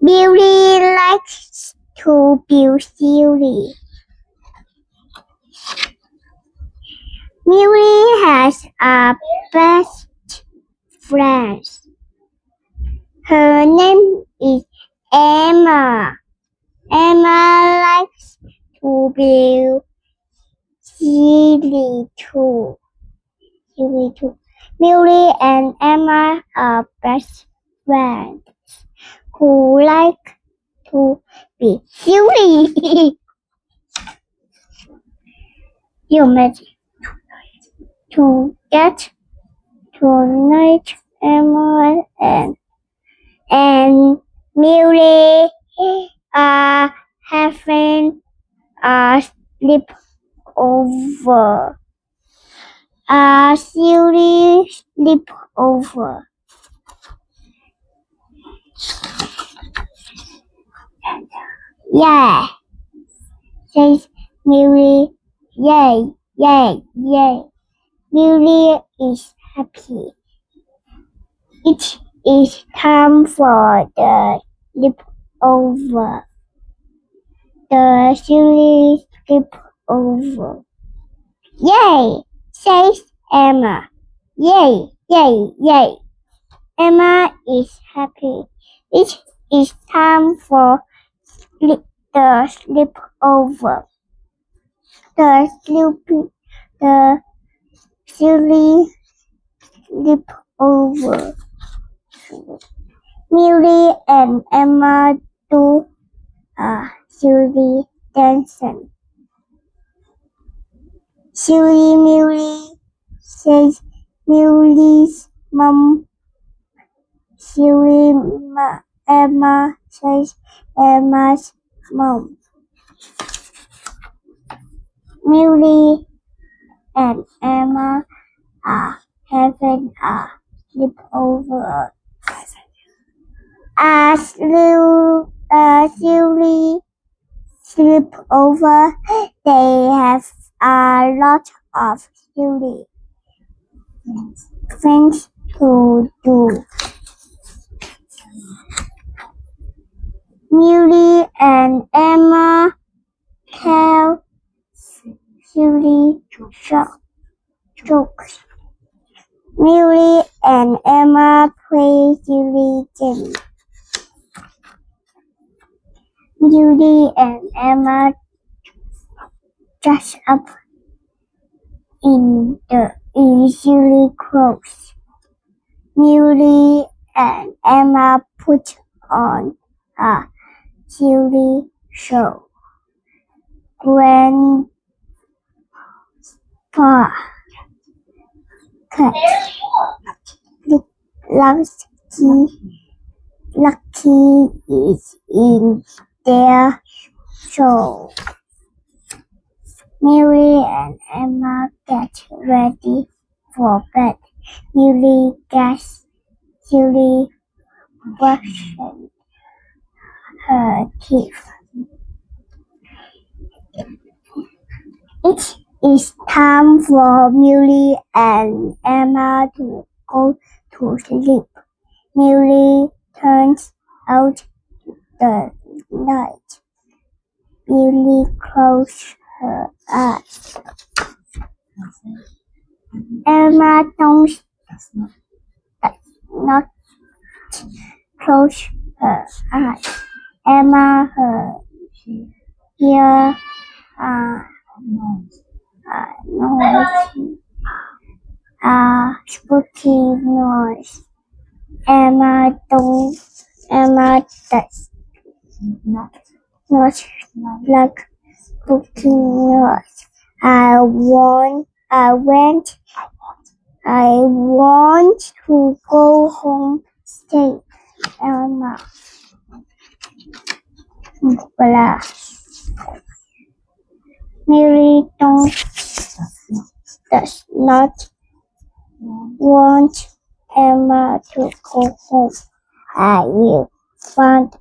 Billy likes to be silly. Millie has a best friend. Her name is Emma. Emma likes to be silly too. Millie and Emma are best friends who like to be silly. You met to get to know Emma and Millie are having a sleepover. A silly sleepover. Yeah, says Millie. Yay, yay, yay. Millie is happy. It is time for the sleepover. The silly sleepover. Yay, says Emma. Yay, yay, yay. Emma is happy. It is time for the sleepover. The silly sleepover. Millie and Emma do a silly dancing. Silly Millie, says Millie's mom. Silly Emma, says Emma's mom. Millie and Emma are having a sleepover. A silly sleepover. They have a lot of silly things to do. Millie and Emma tell silly jokes. Millie and Emma play silly games. Millie and Emma dress up in silly clothes. Millie and Emma put on a silly show. Grandpa Cat Lucky is in their show. Millie and Emma get ready for bed. Millie gets silly brushing her teeth. It is time for Millie and Emma to go to sleep. Millie turns out the light. Millie closes her eyes. Emma does not close her eyes. Emma hears a noise, a spooky noise. Emma does not like spooky noise. I want to go home, said Emma. Blah. Millie does not want Emma to go home. I will find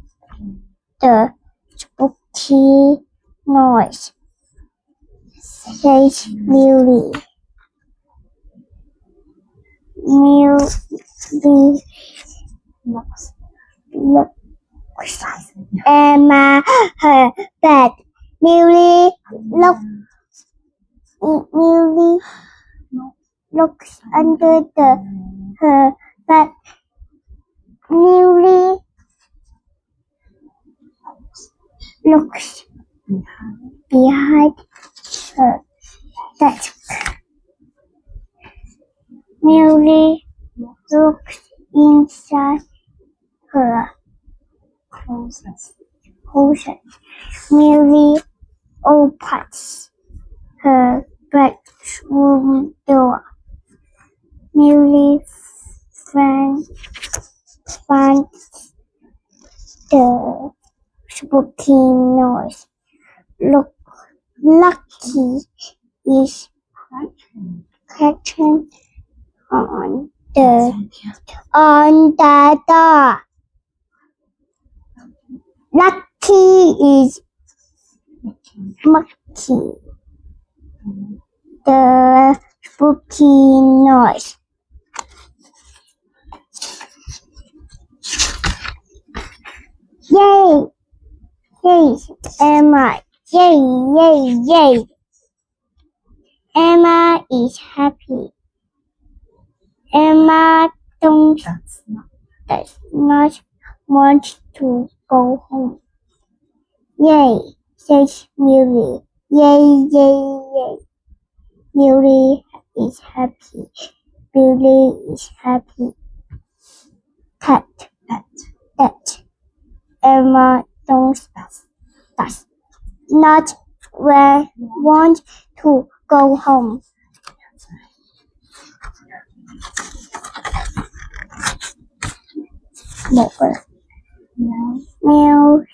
the spooky noise, says Millie. Millie looks Emma her bed. Millie looks under her bed. Millie looks behind her desk. Millie looks inside her closet. Millie opens her bedroom door. Millie finds the spooky noise. Lucky is catching on the door. Lucky is mocking the spooky noise. Yay! Says Emma. Yay, yay, yay. Emma is happy. Emma does not want to go home. Yay, says Millie. Yay, yay, yay. Millie is happy. Billy is happy. That Emma does not want to go home. Meow.